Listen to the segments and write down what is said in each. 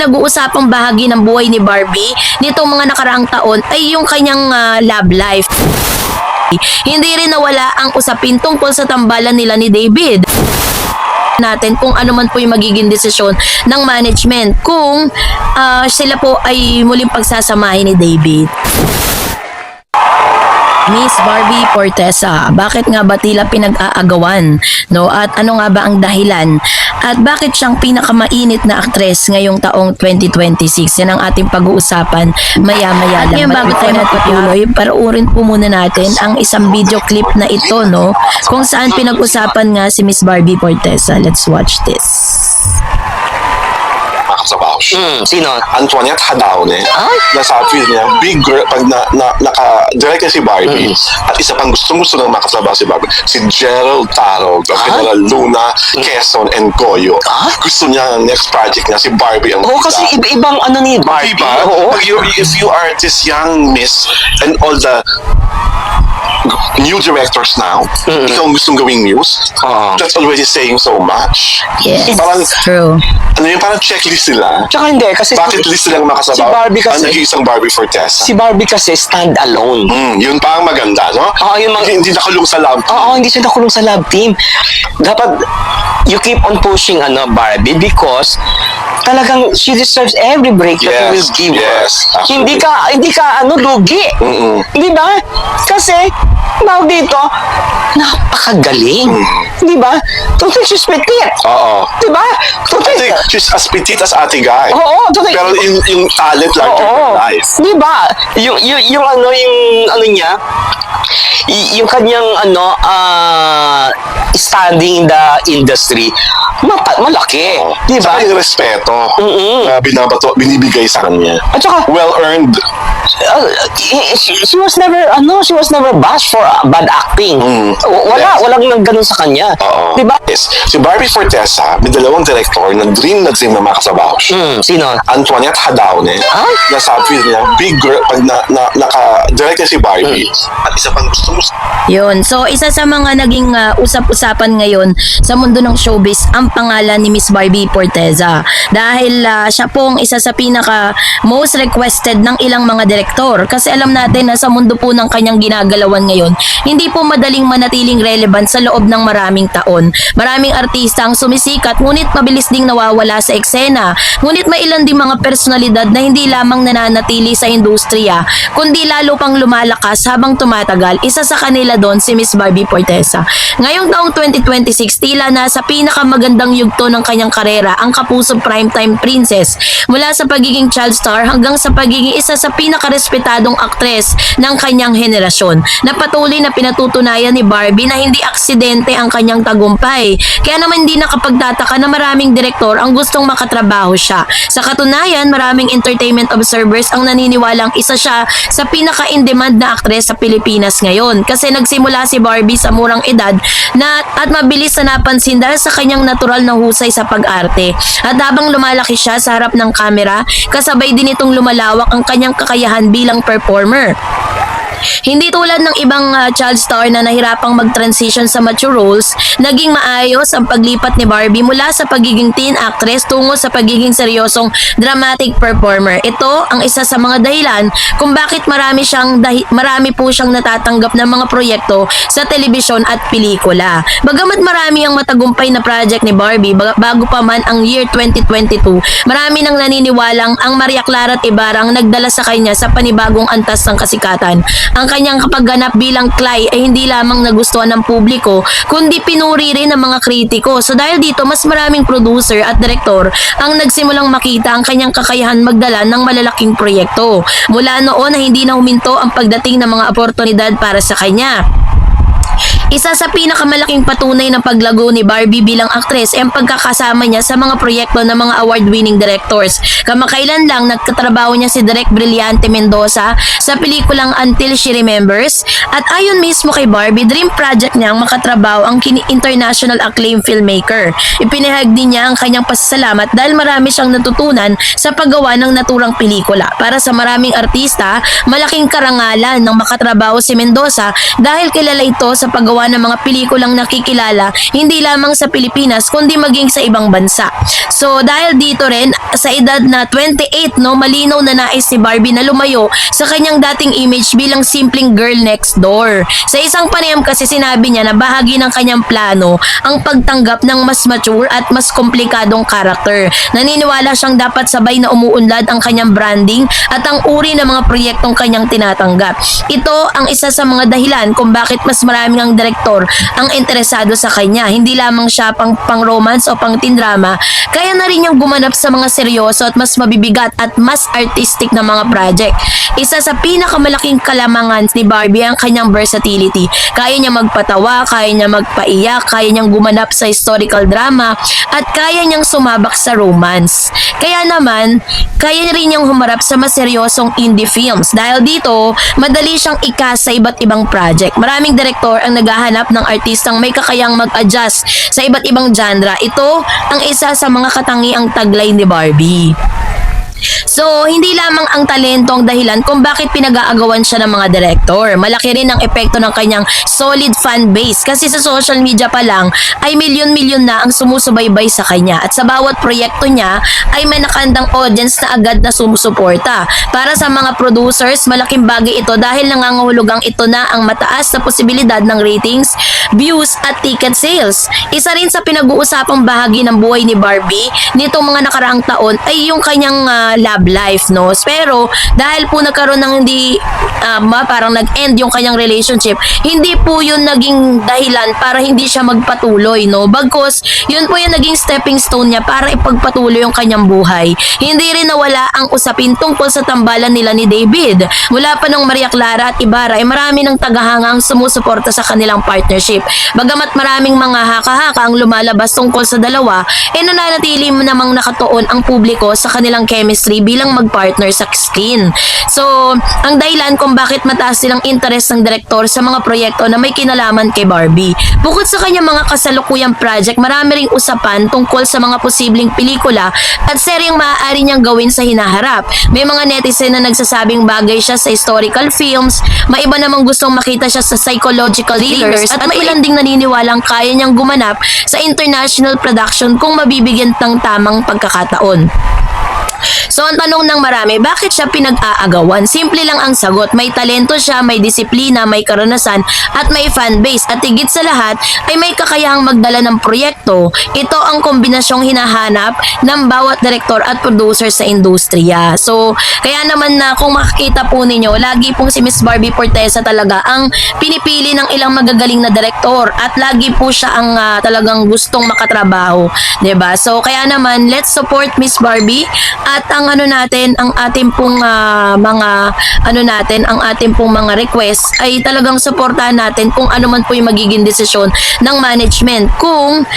pinag-uusapang bahagi ng buhay ni Barbie nitong mga nakaraang taon ay yung kanyang love life. Hindi rin nawala ang usapin tungkol sa tambalan nila ni David natin kung ano man po yung magiging desisyon ng management kung sila po ay muling pagsasamahin ni David. Miss Barbie Fortesa, bakit nga ba tila pinag-aagawan? No? At ano nga ba ang dahilan? At bakit siyang pinakamainit na aktres ngayong taong 2026? Yan ang ating pag-uusapan maya-maya lang. At ngayon bago tayo magpatuloy, paruurin po muna natin ang isang video clip na ito, no? Kung saan pinag-usapan nga si Miss Barbie Fortesa. Let's watch this. Sa Bausch. Sino? Antoinette Hadaone. Nasabi niya, big girl, pag naka-direct niya si Barbie, at isa pang gustong-gusto nang makatrabaho si Barbie, si Gerald Tarog, General Luna, Quezon, and Goyo. Gusto niya ang next project niya, si Barbie ang Kasi iba-ibang ano ni Barbie. Diba? Oo. If you are this young miss and all the new directors now, ikaw ang gustong gawing news, that's already saying so much. Yes, Parang, true. ano yung parang checklist nila? Tsaka hindi, kasi Bakit list silang makasabaw? si Barbie kasi- ang nag-iisang Barbie Fortesa. si Barbie kasi stand alone. Yun pa ang maganda, no? Yun Hindi nakulong sa love. hindi siya nakulong sa love team. Dapat you keep on pushing Barbie because talagang she deserves every break that you will give her. Absolutely. Hindi ka lugi. Di ba? Kasi dito, napakagaling. Di ba? Tutik she's petite. Oo. Di ba? I think she's as petite as Ate Guy. Oo, tutik. Pero yung talent larger than life. Di ba? Yung niya, yung kanyang standing in the industry, malaki. Di ba? Saka yung respeto na binibigay sa kanya. At saka, Well-earned. she was never bashed for bad acting. Walang ganun sa kanya. Oo. Di ba? Yes. Si Barbie Fortesa, may dalawang director na dream na makasabaw. Sino? Antoinette Hadaone. Nasabi niya, big girl, pag naka-direct niya si Barbie, at isa pang gusto-gusto. Yun. So, isa sa mga naging usap-usapan ngayon sa mundo ng showbiz ang pangalan ni Miss Barbie Fortesa. Dahil siya pong isa sa pinaka most requested ng ilang mga direktor. Kasi alam natin na sa mundo po ng kanyang ginagalawan ngayon, hindi po madaling manatiling relevant sa loob ng maraming taon. Maraming artista ang sumisikat, ngunit mabilis ding nawawala sa eksena. Ngunit may ilan ding mga personalidad na hindi lamang nananatili sa industriya, kundi lalo pang lumalakas habang tumatagal. Isa sa kanila doon si Miss Barbie Fortesa. Ngayong taong 2026, tila na sa pinakamagandang yugto ng kanyang karera ang kapusong primetime princess. Mula sa pagiging child star hanggang sa pagiging isa sa pinakarespetadong aktres ng kanyang henerasyon. Na patuloy na pinatutunayan ni Barbie na hindi aksidente ang kanyang tagumpay. Kaya naman hindi nakapagtataka na maraming direktor ang gustong makatrabaho siya. Sa katunayan, maraming entertainment observers ang naniniwalang isa siya sa pinaka-in-demand na aktres sa Pilipinas ngayon. Kasi nagsimula si Barbie sa murang edad at mabilis na napansin dahil sa kanyang natural na husay sa pag-arte. At habang lumalaki siya sa harap ng kamera, kasabay din itong lumalawak ang kanyang kakayahan bilang performer. Hindi tulad ng ibang child star na nahirapang mag-transition sa mature roles, naging maayos ang paglipat ni Barbie mula sa pagiging teen actress tungo sa pagiging seryosong dramatic performer. Ito ang isa sa mga dahilan kung bakit marami po siyang natatanggap ng mga proyekto sa telebisyon at pelikula. Bagamat marami ang matagumpay na project ni Barbie bago pa man ang year 2022, marami nang naniniwalang ang Maria Clara Ibarra ang nagdala sa kanya sa panibagong antas ng kasikatan. Ang kanyang kapagganap bilang Clay ay hindi lamang nagustuhan ng publiko, kundi pinuri rin ng mga kritiko. So dahil dito, mas maraming producer at direktor ang nagsimulang makita ang kanyang kakayahan magdala ng malalaking proyekto. Mula noon ay hindi na huminto ang pagdating ng mga oportunidad para sa kanya. Isa sa pinakamalaking patunay ng paglago ni Barbie bilang aktres ay ang pagkakasama niya sa mga proyekto ng mga award-winning directors. Kamakailan lang nagkatrabaho niya si Direk Brillante Mendoza sa pelikulang Until She Remembers, at ayon mismo kay Barbie, dream project niya ang makatrabaho ang international acclaimed filmmaker. Ipinahayag din niya ang kanyang pasasalamat dahil marami siyang natutunan sa paggawa ng naturang pelikula. Para sa maraming artista, malaking karangalan ng makatrabaho si Mendoza dahil kilala ito sa paggawa makagawa ng mga pelikulang nakikilala hindi lamang sa Pilipinas kundi maging sa ibang bansa. So dahil dito rin sa edad na 28 no, malinaw na nais ni Barbie na lumayo sa kanyang dating image bilang simpleng girl next door. Sa isang panayam kasi sinabi niya na bahagi ng kanyang plano ang pagtanggap ng mas mature at mas komplikadong karakter. Naniniwala siyang dapat sabay na umuunlad ang kanyang branding at ang uri ng mga proyektong kanyang tinatanggap. Ito ang isa sa mga dahilan kung bakit mas maraming ang direktor ang interesado sa kanya. Hindi lamang siya pang romance o pang teen drama, kaya na rin niyang gumanap sa mga seryoso at mas mabibigat at mas artistic na mga project. Isa sa pinakamalaking kalamangan ni Barbie ang kanyang versatility. Kaya niya magpatawa, kaya niya magpaiyak, kaya niyang gumanap sa historical drama, at kaya niyang sumabak sa romance. Kaya naman, kaya rin niyang humarap sa mas seryosong indie films. Dahil dito, madali siyang i-cast sa iba't ibang project. Maraming direktor ang naghahanap ng artistang may kakayang mag-adjust sa iba't ibang genre. Ito ang isa sa mga katangiang taglay ni Barbie. So, hindi lamang ang talento ang dahilan kung bakit pinag-aagawan siya ng mga direktor. Malaki rin ang epekto ng kanyang solid fan base kasi sa social media pa lang ay milyon-milyon na ang sumusubaybay sa kanya at sa bawat proyekto niya ay may nakandang audience na agad na sumusuporta. Para sa mga producers, malaking bagay ito dahil nangangahulugang ito na ang mataas na posibilidad ng ratings, views at ticket sales. Isa rin sa pinag-uusapang bahagi ng buhay ni Barbie nitong mga nakaraang taon ay yung kanyang love life, no? Pero dahil po nagkaroon ng hindi parang nag-end yung kanyang relationship, hindi po yun naging dahilan para hindi siya magpatuloy, no? Bagkus yun po yung naging stepping stone niya para ipagpatuloy yung kanyang buhay. Hindi rin nawala ang usapin tungkol sa tambalan nila ni David. Mula pa ng Maria Clara at Ibarra ay marami ng tagahanga ang sumusuporta sa kanilang partnership. Bagamat maraming mga haka-haka ang lumalabas tungkol sa dalawa, nananatili namang nakatuon ang publiko sa kanilang chemistry bilang mag-partner sa screen. So, ang dahilan kung bakit mataas silang interest ng direktor sa mga proyekto na may kinalaman kay Barbie. Bukod sa kanyang mga kasalukuyang project, marami ring usapan tungkol sa mga posibleng pelikula at seryeng maaari niyang gawin sa hinaharap. May mga netizen na nagsasabing bagay siya sa historical films, may iba namang gustong makita siya sa psychological thrillers, at may ilan ding naniniwalang kaya niyang gumanap sa international production kung mabibigyan ng tamang pagkakataon. So, ang tanong ng marami, bakit siya pinag-aagawan? Simple lang ang sagot. May talento siya, may disiplina, may karanasan, at may fanbase. At higit sa lahat, ay may kakayahang magdala ng proyekto. Ito ang kombinasyong hinahanap ng bawat direktor at producer sa industriya. So, kaya naman na kung makikita po ninyo, lagi pong si Miss Barbie Forteza talaga ang pinipili ng ilang magagaling na direktor. At lagi po siya ang talagang gustong makatrabaho. 'Di ba? So, kaya naman, let's support Miss Barbie. At ang ang ating pong ang ating pong mga request ay talagang suportahan natin kung ano man po yung magiging desisyon ng management kung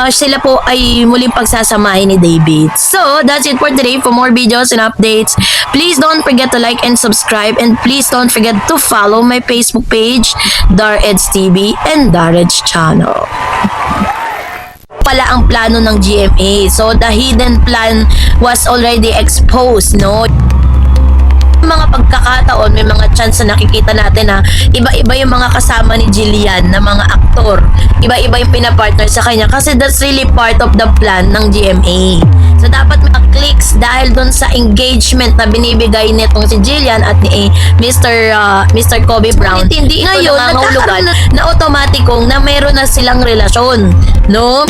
sila po ay muling pagsasamahin ni David. So, that's it for today. For more videos and updates, please don't forget to like and subscribe, and please don't forget to follow my Facebook page, Dareds TV and Dareds Channel. Pala ang plano ng GMA. So, the hidden plan was already exposed, no? Mga pagkakataon, may mga chance na nakikita natin na iba-iba yung mga kasama ni Jillian na mga aktor. Iba-iba yung pinapartner sa kanya kasi that's really part of the plan ng GMA. So, dapat clicks dahil dun sa engagement na binibigay nitong si Jillian at ni Mr. Kobe Brown. Hindi ito nangangahulugan na automatikong na meron na silang relasyon, no?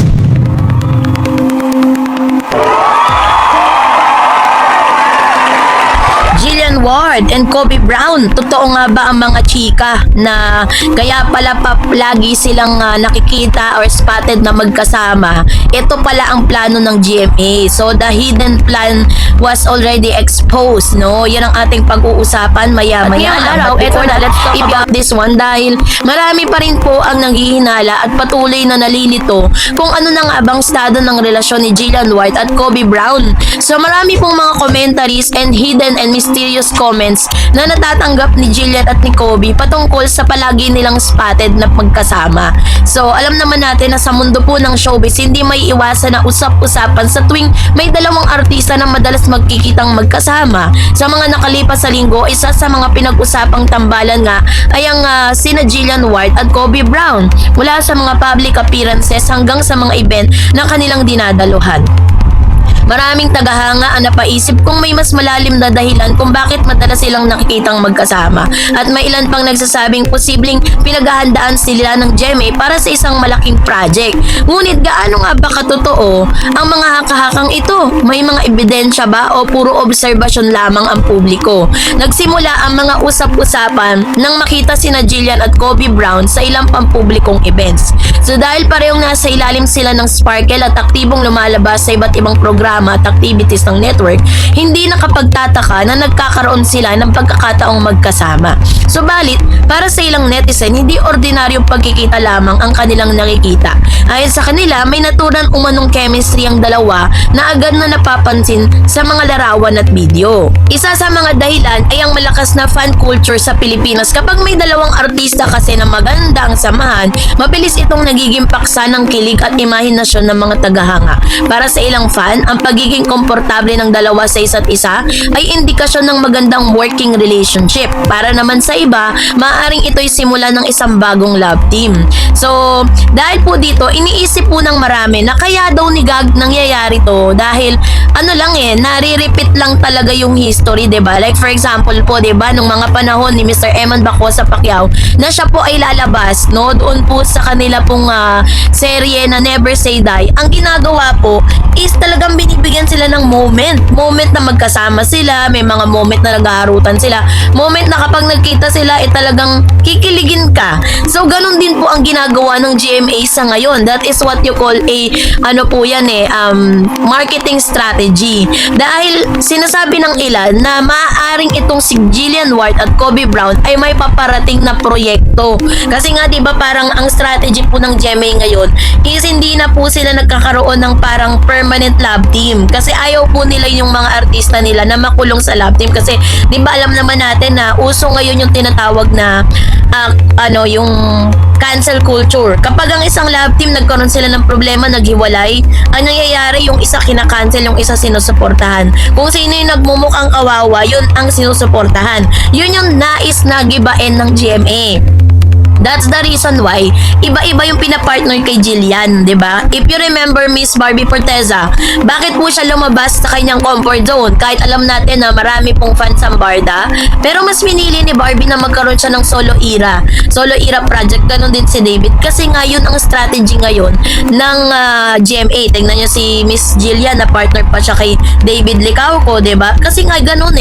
Jillian Ward and Kobe Brown, totoo nga ba ang mga chika na kaya pala lagi silang nakikita or spotted na magkasama? Ito pala ang plano ng GMA. So, the hidden plan was already exposed, no? Yan ang ating pag-uusapan maya-maya araw. Ito na, let's talk about this one dahil marami pa rin po ang nanghihinala at patuloy na nalilito kung ano nang abang estado ng relasyon ni Jillian Ward at Kobe Brown. So, marami pong mga commentaries and hidden and mysterious comments comments na natatanggap ni Jillian at ni Kobe patungkol sa palagi nilang spotted na magkasama. So, alam naman natin na sa mundo po ng showbiz, hindi may iwasan na usap-usapan sa tuwing may dalawang artista na madalas magkikitang magkasama. Sa mga nakalipas sa linggo, isa sa mga pinag-usapang tambalan nga ay ang sina Jillian White at Kobe Brown mula sa mga public appearances hanggang sa mga event na kanilang dinadaluhan. Maraming tagahanga ang napaisip kung may mas malalim na dahilan kung bakit madalas silang nakikitang magkasama. At may ilan pang nagsasabing posibleng pinaghahandaan sila ng GMA para sa isang malaking project. Ngunit gaano nga ba katotoo ang mga haka-hakang ito? May mga ebidensya ba o puro obserbasyon lamang ang publiko? Nagsimula ang mga usap-usapan nang makita sina Jillian at Kobe Brown sa ilang pampublikong events. So dahil parehong nasa ilalim sila ng sparkle at aktibong lumalabas sa iba't ibang programa at activities ng network, hindi nakapagtataka na nagkakaroon sila ng pagkakataong magkasama. Subalit, para sa ilang netizen, hindi ordinaryong pagkikita lamang ang kanilang nakikita. Ayon sa kanila, may naturan umanong chemistry ang dalawa na agad na napapansin sa mga larawan at video. Isa sa mga dahilan ay ang malakas na fan culture sa Pilipinas. Kapag may dalawang artista kasi na maganda ang samahan, mabilis itong nagiging paksa ng kilig at imahinasyon ng mga tagahanga. Para sa ilang fan, ang pagiging komportable ng dalawa sa isa't isa ay indikasyon ng magandang working relationship. Para naman sa iba, maaaring ito'y simula ng isang bagong love team. So, dahil po dito, iniisip po ng marami na kaya daw ni Gag nangyayari to dahil nare-repeat lang talaga yung history, 'di ba? Like for example po, 'di ba, nung mga panahon ni Mr. Eman Bacosa Pacquiao na siya po ay lalabas, no, doon po sa kanila pong serye na Never Say Die. Ang ginagawa po is talagang binibigyan sila ng moment na magkasama sila, may mga moment na naghaharutan sila, moment na kapag nagkita sila talagang kikiligin ka. So ganun din po ang ginagawa ng GMA sa ngayon. That is what you call a marketing strategy. Dahil sinasabi ng ilan na maaaring itong si Jillian White at Kobe Brown ay may paparating na proyekto. Kasi nga 'di ba parang ang strategy po ng GMA ngayon is hindi na po sila nagkakaroon ng parang permanent love team. Kasi ayaw po nila yung mga artista nila na makulong sa love team. Kasi 'di ba alam naman natin na uso ngayon yung tinatawag na yung cancel culture. Kapag ang isang love team nagkaroon sila ng problema, naghiwalay, ang nangyayari yung isa kinakancel, yung isa sinusuportahan. Kung sino yung nagmumukhang kawawa, yun ang sinusuportahan. Yun yung nais na gibain ng GMA. That's the reason why iba-iba yung pinapartner kay Jillian, 'di ba? If you remember Miss Barbie Forteza, bakit po siya lumabas sa kanyang comfort zone? Kahit alam natin na marami pong fans ang Barda, pero mas pinili ni Barbie na magkaroon siya ng solo era project. Ganon din si David. Kasi nga yun ang strategy ngayon ng GMA. Tingnan niyo si Miss Jillian na partner pa siya kay David Licauco, 'di ba? Kasi nga ganon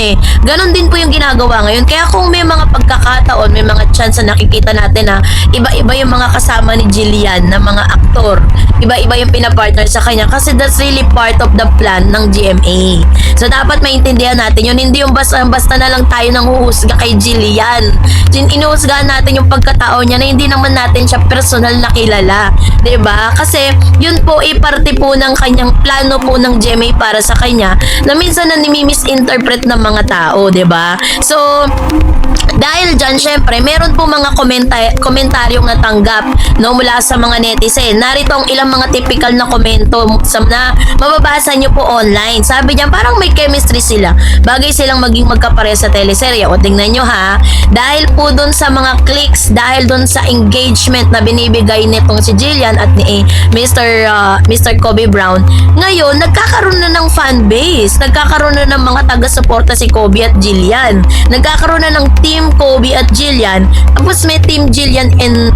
Ganon din po yung ginagawa ngayon. Kaya kung may mga pagkakataon, may mga chance na nakikita natin na iba-iba yung mga kasama ni Jillian na mga aktor, iba-iba yung pinapartner sa kanya kasi that's really part of the plan ng GMA. So dapat maintindihan natin yun, hindi yung basta na lang tayo nang huhusga kay Jillian. Inuhusgahan natin yung pagkatao niya na hindi naman natin siya personal na kilala, 'di ba? Kasi yun po parte po ng kanyang plano po ng GMA para sa kanya na minsan na nimi-misinterpret ng mga tao, 'di ba? So dahil dyan, syempre, meron po mga komentaryong natanggap mula sa mga netizen. Narito ang ilang mga typical na komento na mababasa nyo po online. Sabi niyan, parang may chemistry sila. Bagay silang maging magkapare sa teleserye. O tingnan nyo ha, dahil po dun sa mga clicks, dahil dun sa engagement na binibigay nitong si Jillian at ni Mr. Kobe Brown, ngayon, nagkakaroon na ng fan base. Nagkakaroon na ng mga taga-suporta si Kobe at Jillian. Nagkakaroon na ng team Kobe at Jillian. Tapos may team Jillian and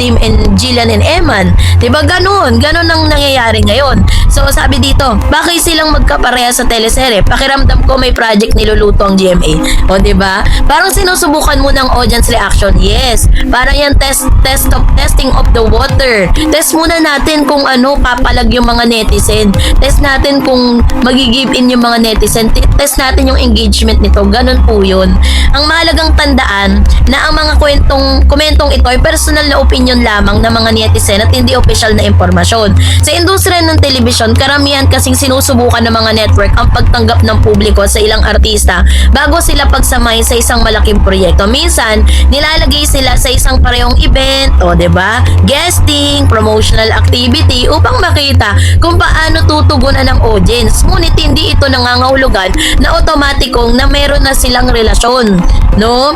team Jillian and Eman. 'Di ba ganun? Ganun ang nangyayari ngayon. So sabi dito, bakit silang magkapareha sa teleserye? Pakiramdam ko may project niluluto ang GMA. O 'di ba? Parang sinusubukan mo ng audience reaction. Yes. Parang yan testing of the water. Test muna natin kung papalag yung mga netizen. Test natin kung magi-give in yung mga netizen. Test natin yung engagement nito. Ganun po 'yun. Ang mahalagang tandaan na ang mga komentong ito ay personal na opinion lamang ng mga netizen at hindi official na impormasyon. Sa industriya ng telebisyon, karamihan kasing sinusubukan ng mga network ang pagtanggap ng publiko sa ilang artista bago sila pagsamahin sa isang malaking proyekto. Minsan, nilalagay sila sa isang parehong event o 'di ba? Guesting, promotional activity upang makita kung paano tutugunan ng audience. Ngunit hindi ito nangangahulugan na otomatikong na meron na silang relasyon, no?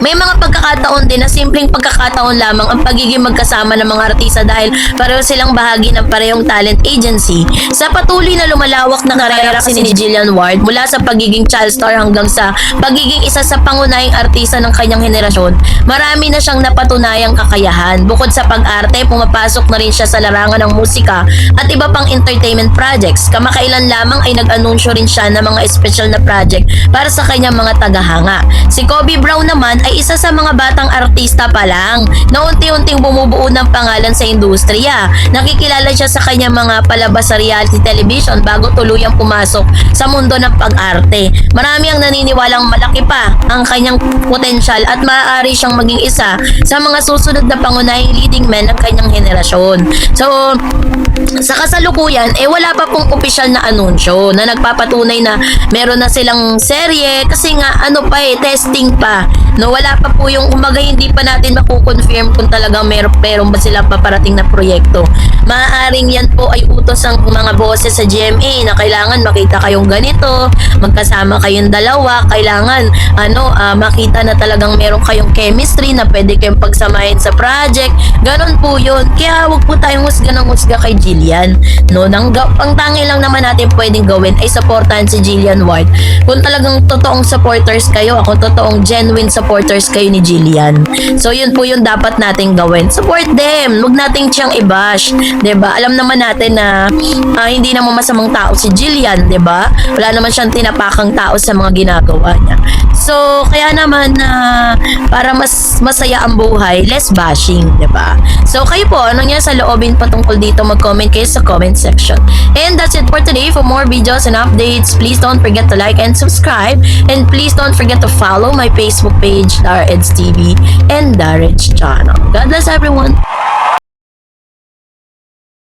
May mga pagkakataon din na simpleng pagkakataon lamang ang pagiging magkasama ng mga artista dahil pareho silang bahagi ng parehong talent agency. Sa patuloy na lumalawak na karera kasi ni Jillian Ward mula sa pagiging child star hanggang sa pagiging isa sa pangunahing artista ng kanyang henerasyon, marami na siyang napatunayang kakayahan. Bukod sa pag-arte, pumapasok na rin siya sa larangan ng musika at iba pang entertainment projects. Kamakailan lamang ay nag-anunsyo rin siya ng mga special na project para sa kanyang mga tagahanga. Si Kobe Brown naman ay isa sa mga batang artista pa lang na unti-unting bumubuo ng pangalan sa industriya. Nakikilala siya sa kanyang mga palabas sa reality television bago tuluyang pumasok sa mundo ng pag-arte. Marami ang naniniwalang malaki pa ang kanyang potensyal at maaari siyang maging isa sa mga susunod na pangunahing leading men ng kanyang henerasyon. So, sa kasalukuyan, wala pa pong opisyal na anunsyo na nagpapatunay na meron na silang serye kasi nga testing pa. No, wala pa po yung umaga, hindi pa natin makukonfirm kung talagang meron ba silang paparating na proyekto. Maaaring yan po ay utos ng mga boses sa GMA na kailangan makita kayong ganito, magkasama kayong dalawa, kailangan makita na talagang meron kayong chemistry na pwede kayong pagsamahin sa project. Ganon po yun. Kaya wag po tayong husga ng husga kay Jillian. No, ang tangi lang naman natin pwedeng gawin ay supportahan si Jillian Ward. Kung talagang totoong supporters kayo, kung totoong genuine supporters kayo ni Jillian. So yun po yung dapat nating gawin. Support them. Huwag nating siyang i-bash. 'Di ba? Alam naman natin na hindi naman masamang tao si Jillian, 'di ba? Wala naman siyang tinapakang tao sa mga ginagawa niya. So kaya naman para mas masaya ang buhay, less bashing, 'di ba? So kayo po, anong yan sa loobin patungkol dito, mag-comment kayo sa comment section. And that's it for today. For more videos and updates, please don't forget to like and subscribe. And please don't forget to follow my Facebook page, Dareds TV and Dareds Channel. God bless everyone.